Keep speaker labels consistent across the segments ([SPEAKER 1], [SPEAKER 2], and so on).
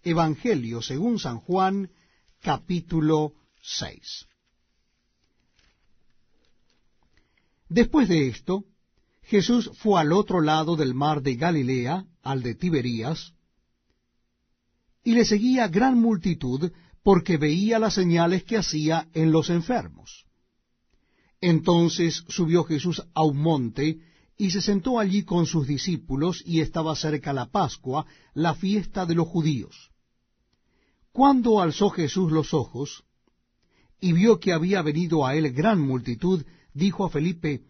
[SPEAKER 1] Evangelio según San Juan, capítulo 6. Después de esto, Jesús fue al otro lado del mar de Galilea, al de Tiberías, y le seguía gran multitud, porque veía las señales que hacía en los enfermos. Entonces subió Jesús a un monte, y se sentó allí con sus discípulos, y estaba cerca la Pascua, la fiesta de los judíos. Cuando alzó Jesús los ojos, y vio que había venido a él gran multitud, dijo a Felipe,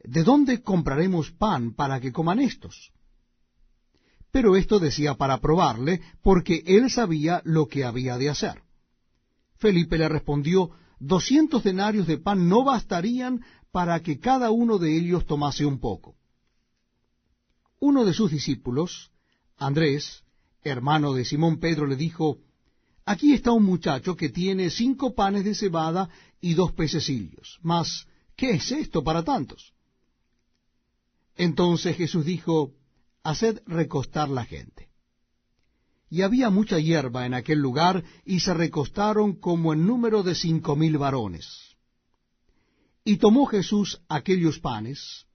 [SPEAKER 1] ¿de dónde compraremos pan para que coman estos? Pero esto decía para probarle, porque él sabía lo que había de hacer. Felipe le respondió, 200 denarios de pan no bastarían para que cada uno de ellos tomase un poco. Uno de sus discípulos, Andrés, hermano de Simón Pedro, le dijo, aquí está un muchacho que tiene 5 panes de cebada y 2 pececillos. Mas, ¿qué es esto para tantos? Entonces Jesús dijo, haced recostar la gente. Y había mucha hierba en aquel lugar, y se recostaron como en número de 5,000 varones. Y tomó Jesús aquellos panes,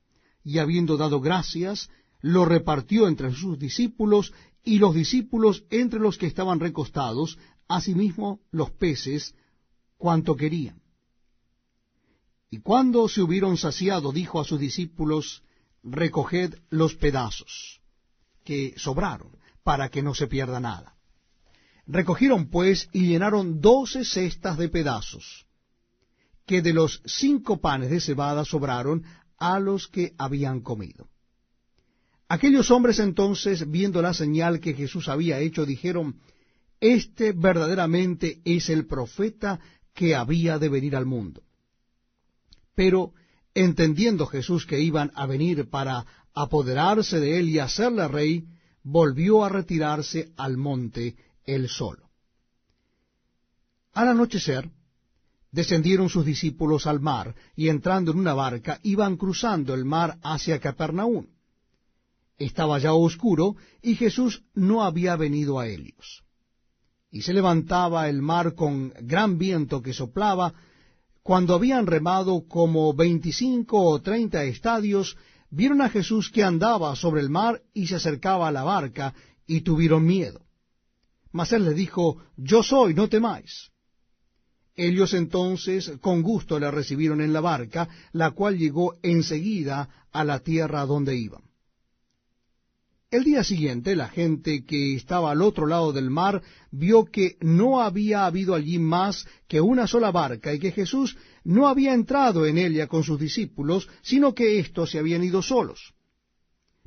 [SPEAKER 1] y habiendo dado gracias, lo repartió entre sus discípulos, y los discípulos entre los que estaban recostados, asimismo los peces, cuanto querían. Y cuando se hubieron saciado, dijo a sus discípulos, recoged los pedazos que sobraron, para que no se pierda nada. Recogieron pues y llenaron 12 cestas de pedazos, que de los 5 panes de cebada sobraron a los que habían comido. Aquellos hombres entonces, viendo la señal que Jesús había hecho, dijeron, este verdaderamente es el profeta que había de venir al mundo. Pero, entendiendo Jesús que iban a venir para apoderarse de él y hacerle rey, volvió a retirarse al monte él solo. Al anochecer, descendieron sus discípulos al mar, y entrando en una barca, iban cruzando el mar hacia Capernaum. Estaba ya oscuro, y Jesús no había venido a ellos. Y se levantaba el mar con gran viento que soplaba. Cuando habían remado como 25 o 30 estadios, vieron a Jesús que andaba sobre el mar y se acercaba a la barca, y tuvieron miedo. Mas él les dijo, yo soy, no temáis. Ellos entonces con gusto le recibieron en la barca, la cual llegó enseguida a la tierra donde iban. El día siguiente, la gente que estaba al otro lado del mar vio que no había habido allí más que una sola barca, y que Jesús no había entrado en ella con sus discípulos, sino que éstos se habían ido solos.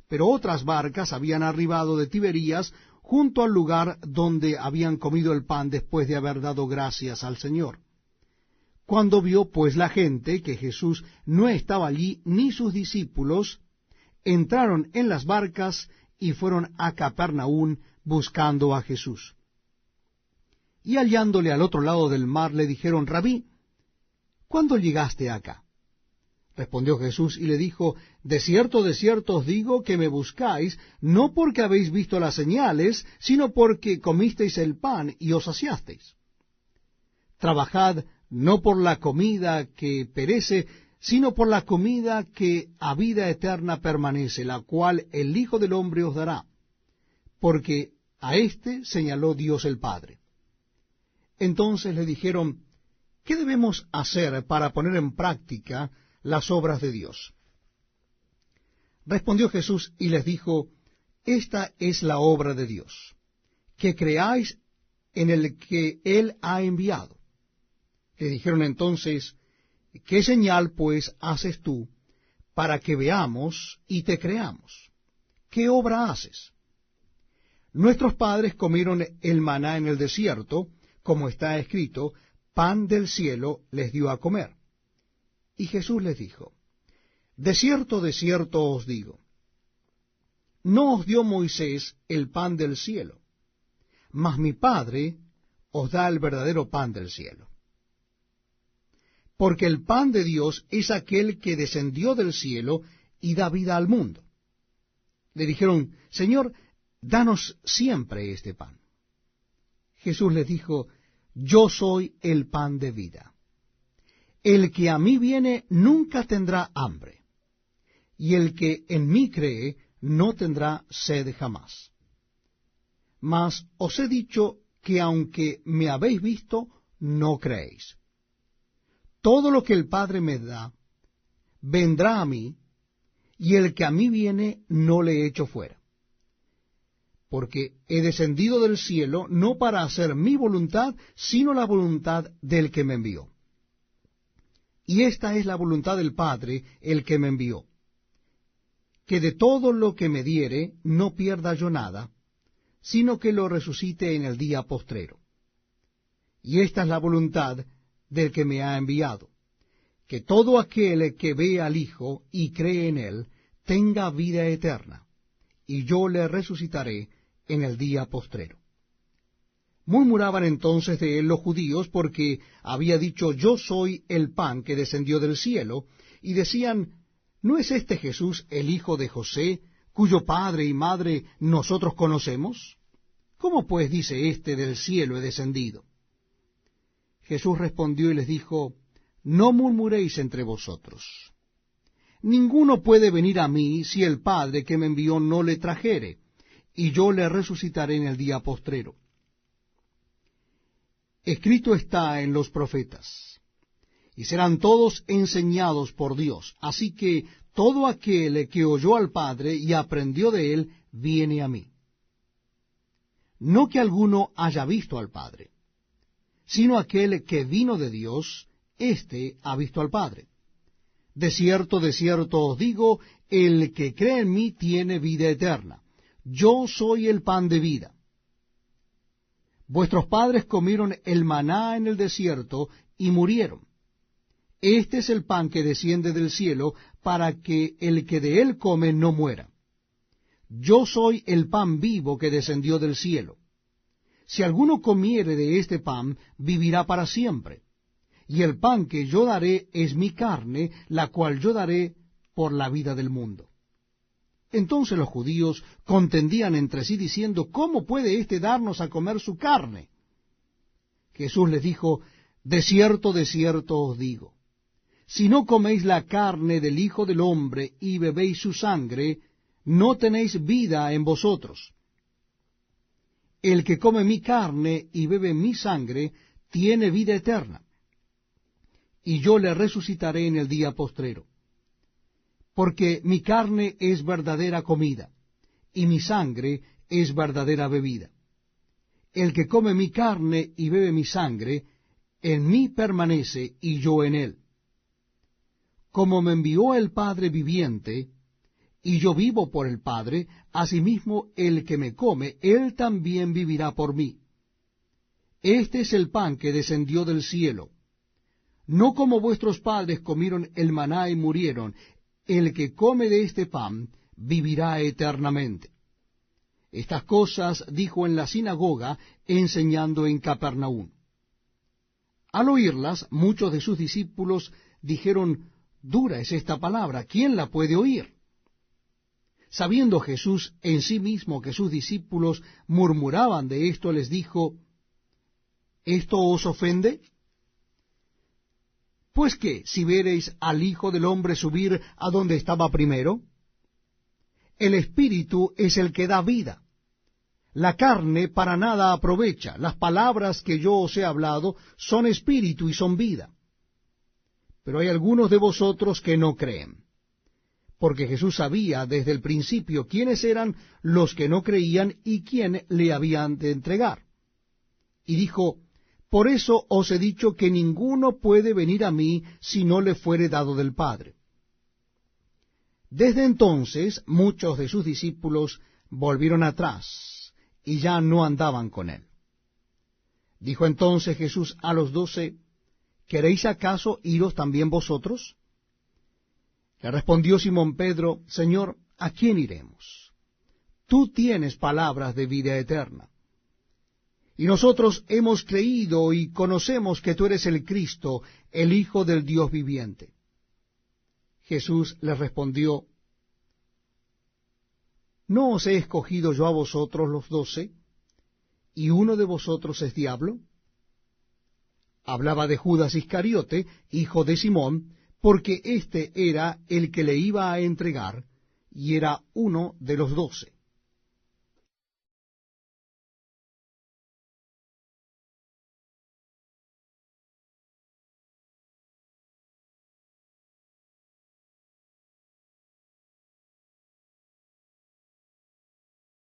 [SPEAKER 1] Pero otras barcas habían arribado de Tiberías, junto al lugar donde habían comido el pan después de haber dado gracias al Señor. Cuando vio pues la gente que Jesús no estaba allí, ni sus discípulos, entraron en las barcas y fueron a Capernaum buscando a Jesús. Y hallándole al otro lado del mar, le dijeron, Rabí, ¿cuándo llegaste acá? Respondió Jesús y le dijo, de cierto os digo que me buscáis, no porque habéis visto las señales, sino porque comisteis el pan y os saciasteis. Trabajad no por la comida que perece, sino por la comida que a vida eterna permanece, la cual el Hijo del Hombre os dará, porque a éste señaló Dios el Padre. Entonces le dijeron, ¿qué debemos hacer para poner en práctica las obras de Dios? Respondió Jesús y les dijo, esta es la obra de Dios, que creáis en el que Él ha enviado. Le dijeron entonces, ¿qué señal pues haces tú para que veamos y te creamos? ¿Qué obra haces? Nuestros padres comieron el maná en el desierto, como está escrito, pan del cielo les dio a comer. Y Jesús les dijo, de cierto os digo, no os dio Moisés el pan del cielo, mas mi Padre os da el verdadero pan del cielo. Porque el pan de Dios es aquel que descendió del cielo y da vida al mundo. Le dijeron, Señor, danos siempre este pan. Jesús les dijo, yo soy el pan de vida. El que a mí viene nunca tendrá hambre, y el que en mí cree no tendrá sed jamás. Mas os he dicho que aunque me habéis visto, no creéis. Todo lo que el Padre me da, vendrá a mí, y el que a mí viene no le echo fuera. Porque he descendido del cielo no para hacer mi voluntad, sino la voluntad del que me envió. Y esta es la voluntad del Padre, el que me envió, que de todo lo que me diere no pierda yo nada, sino que lo resucite en el día postrero. Y esta es la voluntad del que me ha enviado, que todo aquel que ve al Hijo y cree en él, tenga vida eterna, y yo le resucitaré en el día postrero. Murmuraban entonces de él los judíos, porque había dicho, yo soy el pan que descendió del cielo, y decían, ¿no es este Jesús el hijo de José, cuyo padre y madre nosotros conocemos? ¿Cómo pues dice éste del cielo he descendido? Jesús respondió y les dijo, no murmuréis entre vosotros. Ninguno puede venir a mí si el Padre que me envió no le trajere, y yo le resucitaré en el día postrero. Escrito está en los profetas, y serán todos enseñados por Dios. Así que todo aquel que oyó al Padre y aprendió de él, viene a mí. No que alguno haya visto al Padre, sino aquel que vino de Dios, éste ha visto al Padre. De cierto os digo, el que cree en mí tiene vida eterna. Yo soy el pan de vida. Vuestros padres comieron el maná en el desierto y murieron. Este es el pan que desciende del cielo, para que el que de él come no muera. Yo soy el pan vivo que descendió del cielo. Si alguno comiere de este pan, vivirá para siempre. Y el pan que yo daré es mi carne, la cual yo daré por la vida del mundo. Entonces los judíos contendían entre sí diciendo, ¿cómo puede éste darnos a comer su carne? Jesús les dijo, de cierto os digo, si no coméis la carne del Hijo del Hombre y bebéis su sangre, no tenéis vida en vosotros. El que come mi carne y bebe mi sangre, tiene vida eterna, y yo le resucitaré en el día postrero. Porque mi carne es verdadera comida, y mi sangre es verdadera bebida. El que come mi carne y bebe mi sangre, en mí permanece y yo en él. Como me envió el Padre viviente, y yo vivo por el Padre, asimismo el que me come, él también vivirá por mí. Este es el pan que descendió del cielo. No como vuestros padres comieron el maná y murieron, el que come de este pan vivirá eternamente. Estas cosas dijo en la sinagoga, enseñando en Capernaum. Al oírlas, muchos de sus discípulos dijeron, dura es esta palabra, ¿quién la puede oír? Sabiendo Jesús en sí mismo que sus discípulos murmuraban de esto, les dijo, ¿esto os ofende? Pues qué, si viereis al Hijo del Hombre subir a donde estaba primero. El Espíritu es el que da vida. La carne para nada aprovecha. Las palabras que yo os he hablado son espíritu y son vida. Pero hay algunos de vosotros que no creen. Porque Jesús sabía desde el principio quiénes eran los que no creían y quién le habían de entregar. Y dijo, por eso os he dicho que ninguno puede venir a mí si no le fuere dado del Padre. Desde entonces muchos de sus discípulos volvieron atrás y ya no andaban con él. Dijo entonces Jesús a los 12, ¿queréis acaso iros también vosotros? Le respondió Simón Pedro, Señor, ¿a quién iremos? Tú tienes palabras de vida eterna. Y nosotros hemos creído y conocemos que tú eres el Cristo, el Hijo del Dios viviente. Jesús les respondió, ¿no os he escogido yo a vosotros los 12? ¿y uno de vosotros es diablo? Hablaba de Judas Iscariote, hijo de Simón, porque éste era el que le iba a entregar, y era uno de los 12.